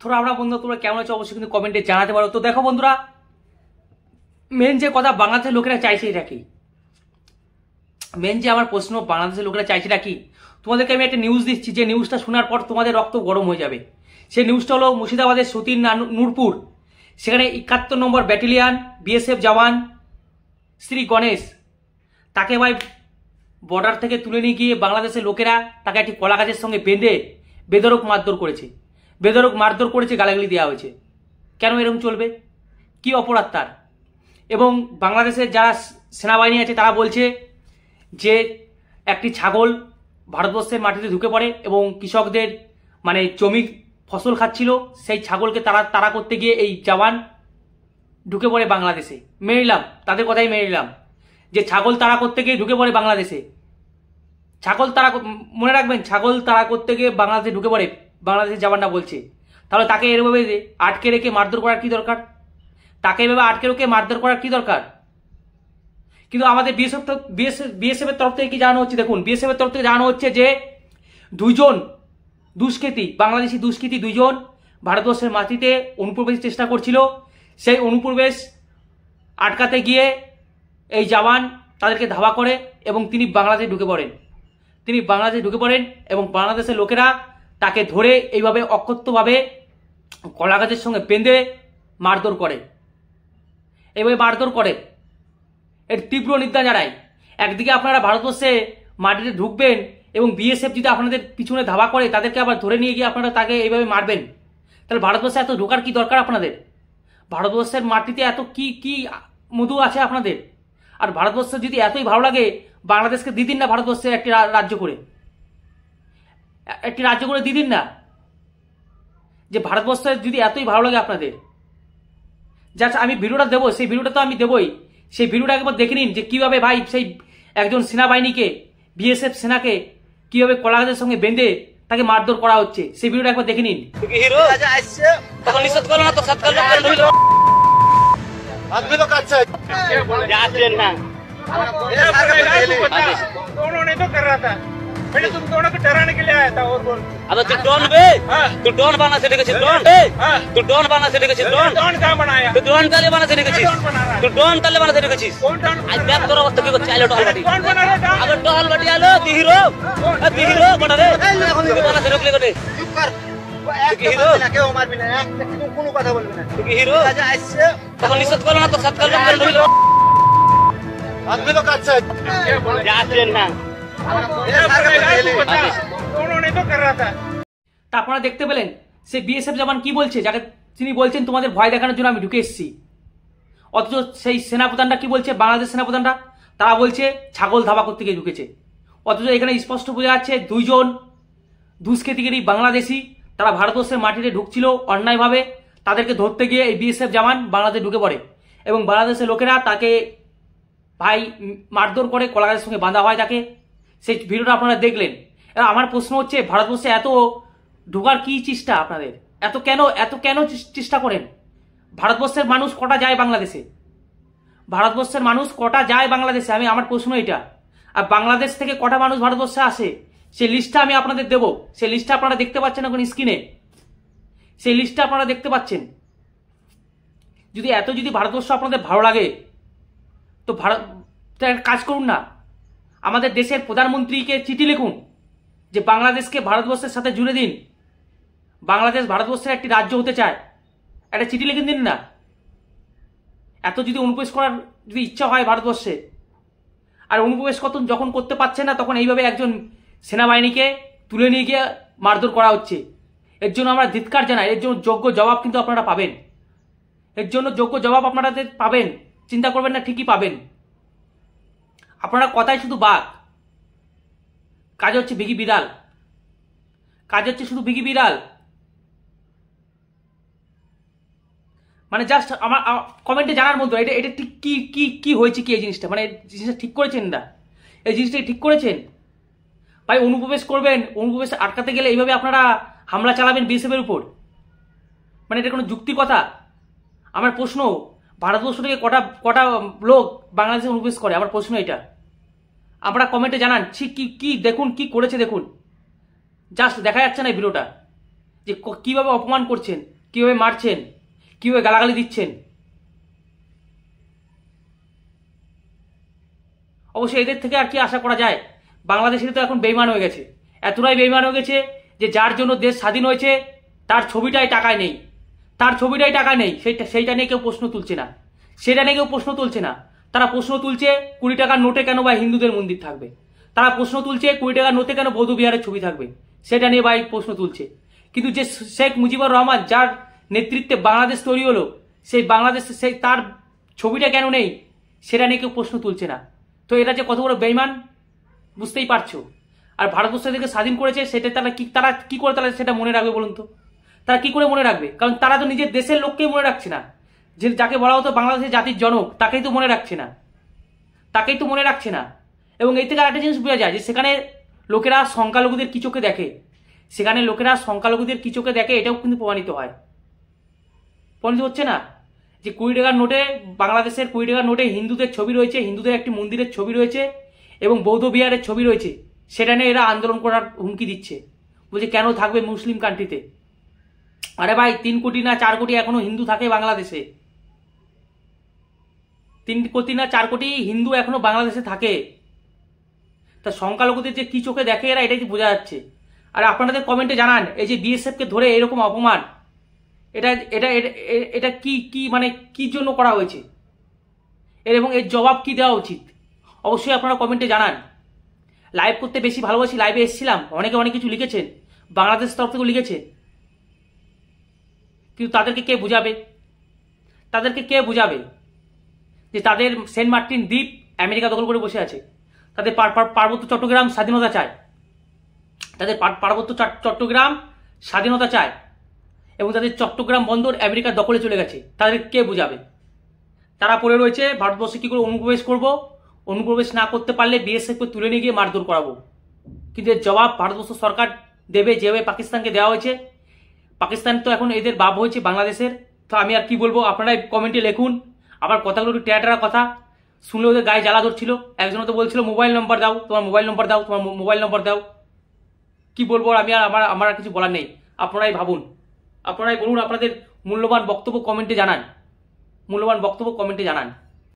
তোরা আমরা বন্ধু তোমরা কেমন আছো অবশ্যই কিন্তু কমেন্টে জানাতে পারো। তো দেখো বন্ধুরা, মেন যে কথা বাংলাদেশের লোকেরা চাইছে এটা কি, মেন যে আমার প্রশ্ন বাংলাদেশের লোকেরা চাইছে এটা কি, তোমাদেরকে আমি একটা নিউজ দিচ্ছি যে নিউজটা শোনার পর তোমাদের রক্ত গরম হয়ে যাবে। সেই নিউজটা হলো মুর্শিদাবাদের সতীর নূরপুর, সেখানে 71 নম্বর ব্যাটালিয়ান বিএসএফ জওয়ান শ্রী গণেশ, তাকে ভাই বর্ডার থেকে তুলে নিয়ে গিয়ে বাংলাদেশের লোকেরা তাকে একটি কলা গাছের সঙ্গে বেঁধে বেধড়ক মারধর করেছে, বেধড়ক মারধর করেছে, গালাগালি দেওয়া হয়েছে। কেন এরকম চলবে? কি অপরাধ তার? এবং বাংলাদেশের যারা সেনাবাহিনী আছে তারা বলছে যে একটি ছাগল ভারতবর্ষের মাটিতে ঢুকে পড়ে এবং কৃষকদের মানে জমি ফসল খাচ্ছিল, সেই ছাগলকে তাড়া করতে গিয়ে এই জওয়ান ঢুকে পড়ে বাংলাদেশে। মেনে নিলাম, তাদের কথাই মেনে নিলাম যে ছাগল তাড়া করতে গিয়ে ঢুকে পড়ে বাংলাদেশে। ছাগল তাড়া, মনে রাখবেন, ছাগল তাড়া করতে গিয়ে বাংলাদেশে ঢুকে পড়ে বাংলাদেশের জওয়ানরা বলছে। তাহলে তাকে এরভাবে আটকে রেখে মারধর করার কি দরকার? তাকে এভাবে আটকে রেখে মারধর করার কি দরকার? কিন্তু আমাদের বিএসএফ এর তরফ থেকে কি জানানো হচ্ছে, দেখুন বিএসএফ এর তরফ থেকে জানানো হচ্ছে যে দুইজন দুষ্কৃতী, বাংলাদেশি দুষ্কৃতী দুইজন ভারতবর্ষের মাটিতে অনুপ্রবেশের চেষ্টা করছিল। সেই অনুপ্রবেশ আটকাতে গিয়ে এই জওয়ান তাদেরকে ধাওয়া করে এবং তিনি বাংলাদেশে ঢুকে পড়েন এবং বাংলাদেশের লোকেরা তাকে ধরে এইভাবে অকথ্যভাবে কলা গাছের সঙ্গে বেঁধে মারধর করে, এইভাবে মারধর করে। এর তীব্র নিন্দা জানাই। একদিকে আপনারা ভারতবর্ষে মাটিতে ঢুকবেন এবং বিএসএফ যদি আপনাদের পিছনে ধাওয়া করে তাদেরকে আবার ধরে নিয়ে গিয়ে আপনারা তাকে এইভাবে মারবেন, তাহলে ভারতবর্ষে এত ঢোকার কি দরকার আপনাদের? ভারতবর্ষের মাটিতে এত কি কি মধু আছে আপনাদের? আর ভারতবর্ষ যদি এতই ভালো লাগে, বাংলাদেশকে দিয়ে দিন না ভারতবর্ষের একটি রাজ্য করে, দিয়ে দিন না। যে ভারতবর্ষের যদি এতই ভালো লাগে আপনাদের, জাস্ট আমি ভিডিওটা দেবো, সেই ভিডিওটা তো আমি দেবই, সেই ভিডিওটা একবার দেখে নিন যে কিভাবে ভাই সেই একজন সেনাবাহিনীকে, বিএসএফ সেনাকে কিভাবে কলা গাছের সঙ্গে বেঁধে তাকে মারধর করা হচ্ছে। সেই ভিডিওটা একবার দেখে নিন। उन्होंने तो कर रहा था, मैंने तुम दोनों को डराने के लिए आया था। और बोल अब तू डॉन बे, तू डॉन बना से लेके डॉन, तू डॉन बना से लेके डॉन कहाँ बनाया? तू डॉन ताले बना से लेके तू डॉन ताले बना से लेके कौन डॉन? आज बैक करो वक्त के चालो डॉल बाटी, कौन बना रहा था? अगर डॉल बाटी आलो ती हीरो बना रे तू बना से रोक ले गटे চুপ কর। কি হিরো? কেউ মারবি না, তুই কোনো কথা বলবি না। तू की हीरो রাজা আসছে, তখন নিষেধ করো না তো সাত করলো করে রইল আদমি তো কাছে যাচ্ছেন না। उन्होंने तो कर रहा था। তা আপনারা দেখতে পেলেন সে বিএসএফ জওয়ান কি বলছে, যাকে তিনি বলছেন তোমাদের ভয় দেখানোর জন্য আমি ঢুকে এসেছি। অথচ সেই সেনাপ্রধানরা কি বলছে, বাংলাদেশ সেনাপ্রধানরা তারা বলছে ছাগল ধাওয়া করতে গিয়ে ঢুকেছে। অথচ এখানে স্পষ্ট বোঝা যাচ্ছে দুইজন দুষ্কৃতিকারী বাংলাদেশি তারা ভারতবর্ষের মাটিতে ঢুকছিল অন্যায়ভাবে, তাদেরকে ধরতে গিয়ে এই বিএসএফ জওয়ান বাংলাদেশে ঢুকে পড়ে এবং বাংলাদেশের লোকেরা তাকে ভাই মারধর করে, কলা গাছের সঙ্গে বাঁধা হয় তাকে। সেই ভিডিওটা আপনারা দেখলেন। এবার আমার প্রশ্ন হচ্ছে, ভারতবর্ষে এত ঢোকার কি চেষ্টা আপনাদের? এত কেন চেষ্টা করেন? ভারতবর্ষের মানুষ কটা যায় বাংলাদেশে? ভারতবর্ষের মানুষ কটা যায় বাংলাদেশে? আমার প্রশ্ন এটা। আর বাংলাদেশ থেকে কটা মানুষ ভারতবর্ষে আসে সেই লিস্টটা আমি আপনাদের দেবো। সেই লিস্টটা আপনারা দেখতে পাচ্ছেন এখন স্ক্রিনে, সেই লিস্টটা আপনারা দেখতে পাচ্ছেন। যদি ভারতবর্ষ আপনাদের ভালো লাগে তো কাজ করুন না, আমাদের দেশের প্রধানমন্ত্রীকে চিঠি লিখুন যে বাংলাদেশকে ভারতবর্ষের সাথে জুড়ে দিন, বাংলাদেশ ভারতবর্ষের একটি রাজ্য হতে চায়, একটা চিঠি লিখে দিন না। এত যদি অনুপ্রবেশ করার যদি ইচ্ছা হয় ভারতবর্ষে, আর অনুপ্রবেশ যখন করতে পারছে না, তখন এইভাবে একজন সেনাবাহিনীকে তুলে নিয়ে গিয়ে মারধর করা হচ্ছে। এর জন্য আমরা ধিক্কার জানাই। এর জন্য যোগ্য জবাব কিন্তু আপনারা পাবেন, পাবেন, চিন্তা করবেন না, ঠিকই পাবেন। আপনারা কথায় শুধু বাঘ, কাজ হচ্ছে ভিগি বিড়াল, শুধু ভিগি বিড়াল। মানে জাস্ট আমার কমেন্টে জানার মতো এটা ঠিক কি হয়েছে, কি এই জিনিসটা, মানে জিনিসটা ঠিক করেছেন না? এই জিনিসটা ঠিক করেছেন ভাই? অনুপ্রবেশ করবেন, অনুপ্রবেশ আটকাতে গেলে এইভাবে আপনারা হামলা চালাবেন বিএসএফ এর উপর? মানে এটা কোনো যুক্তির কথা? আমার প্রশ্ন, ভারতবর্ষ থেকে কটা লোক বাংলাদেশে অনুপ্রবেশ করে? আমার প্রশ্ন এটা। আপনারা কমেন্টে জানান কি দেখুন, কি করেছে দেখুন। জাস্ট দেখা যাচ্ছে না এই ভিডিওটা, যে কিভাবে অপমান করছেন, কিভাবে মারছেন, কিভাবে গালাগালি দিচ্ছেন। অবশ্যই এদের থেকে আর কি আশা করা যায়? বাংলাদেশের তো এখন বেইমান হয়ে গেছে, এতটাই বেইমান হয়ে গেছে যে যার জন্য দেশ স্বাধীন হয়েছে তার ছবিটাই টাকায় নেই, তার ছবিটাই টাকায় নেই, সেইটা নিয়ে কেউ প্রশ্ন তুলছে না, সেটা নিয়ে কেউ প্রশ্ন তুলছে না। তারা প্রশ্ন তুলছে 20 টাকার নোটে কেন ভাই হিন্দুদের মন্দির থাকবে, তারা প্রশ্ন তুলছে 20 টাকার নোটে কেন বৌদ্ধ বিহারের ছবি থাকবে, সেটা নিয়ে ভাই প্রশ্ন তুলছে। কিন্তু যে শেখ মুজিবুর রহমান যার নেতৃত্বে বাংলাদেশ তৈরি হলো, সেই বাংলাদেশ সেই তার ছবিটা কেন নেই সেটা নিয়ে কেউ প্রশ্ন তুলছে না। তো এটা যে কত বড় বেইমান বুঝতেই পারছো। আর ভারতবর্ষ থেকে স্বাধীন করেছে সেটা তারা কি করে তারা সেটা মনে রাখবে বলুন তো? তারা কি করে মনে রাখবে? কারণ তারা তো নিজের দেশের লোককেই মনে রাখছে না, যে যাকে বলা হতো বাংলাদেশের জাতির জনক তাকেই তো মনে রাখছে না, তাকেই তো মনে রাখছে না। এবং এই থেকে আরেকটা জিনিস বোঝা যায় যে সেখানে লোকেরা সংখ্যালঘুদের কি চোখে দেখে, সেখানে লোকেরা সংখ্যালঘুদের কি চোখে দেখে এটাও কিন্তু প্রমাণিত হয়, প্রমাণিত হচ্ছে না? যে 20 টাকার নোটে, বাংলাদেশের 20 টাকার নোটে হিন্দুদের ছবি রয়েছে, হিন্দুদের একটি মন্দিরের ছবি রয়েছে এবং বৌদ্ধ বিহারের ছবি রয়েছে, সেটা নিয়ে এরা আন্দোলন করার হুমকি দিচ্ছে, বলছে কেন থাকবে মুসলিম কান্ট্রিতে। আরে ভাই 3 কোটি না 4 কোটি এখনো হিন্দু থাকে বাংলাদেশে, 3 কোটি না 4 কোটি হিন্দু এখনো বাংলাদেশে থাকে। তা সংখ্যালঘুদের যে কি চোখে দেখে এরা, এটাই বোঝা যাচ্ছে। আর আপনাদের কমেন্টে জানান, এই যে বিএসএফ কে ধরে এরকম অপমান, এটা এটা এটা কি কি মানে কি জন্য করা হয়েছে, এবং এর জবাব কি দেওয়া উচিত? অবশ্যই আপনারা কমেন্টে জানান। লাইভ করতে বেশি ভালোবাসি, লাইভে এসেছিলাম, অনেকে অনেক কিছু লিখেছেন, বাংলাদেশ তরফ থেকেও লিখেছে, কিন্তু তাদেরকে কে বুঝাবে? তাদেরকে কে বুঝাবে যে তাদের সেন্ট মার্টিন দ্বীপ আমেরিকা দখল করে বসে আছে, তাদের পার্বত্য চট্টগ্রাম স্বাধীনতা চায়, তাদের পার্বত্য চট্টগ্রাম স্বাধীনতা চায়, এবং তাদের চট্টগ্রাম বন্দর আমেরিকার দখলে চলে গেছে। তাদের কে বুঝাবে? তারা পড়ে রয়েছে ভারতবর্ষে কি করে অনুপ্রবেশ করব, অনুপ্রবেশ না করতে পারলে বিএসএফকে তুলে নিয়ে গিয়ে মারধর করাবো। কিন্তু এর জবাব ভারতবর্ষ সরকার দেবে যেভাবে পাকিস্তানকে দেওয়া হয়েছে। পাকিস্তান তো এখন এদের বাপ হয়েছে বাংলাদেশের। তো আমি আর কি বলবো, আপনারাই কমেন্টে লিখুন। আমার কথাগুলো একটু টেরা কথা শুনলে ওদের গায়ে জ্বালা ধরছিল। একজন তো বলছিল মোবাইল নম্বর দাও, তোমার মোবাইল নম্বর দাও, তোমার মোবাইল নম্বর দাও। কি বলবো আমি আর, আমার আর কিছু বলার নেই। আপনারাই ভাবুন, আপনারাই বলুন, আপনাদের মূল্যবান বক্তব্য কমেন্টে জানান, মূল্যবান বক্তব্য কমেন্টে জানান।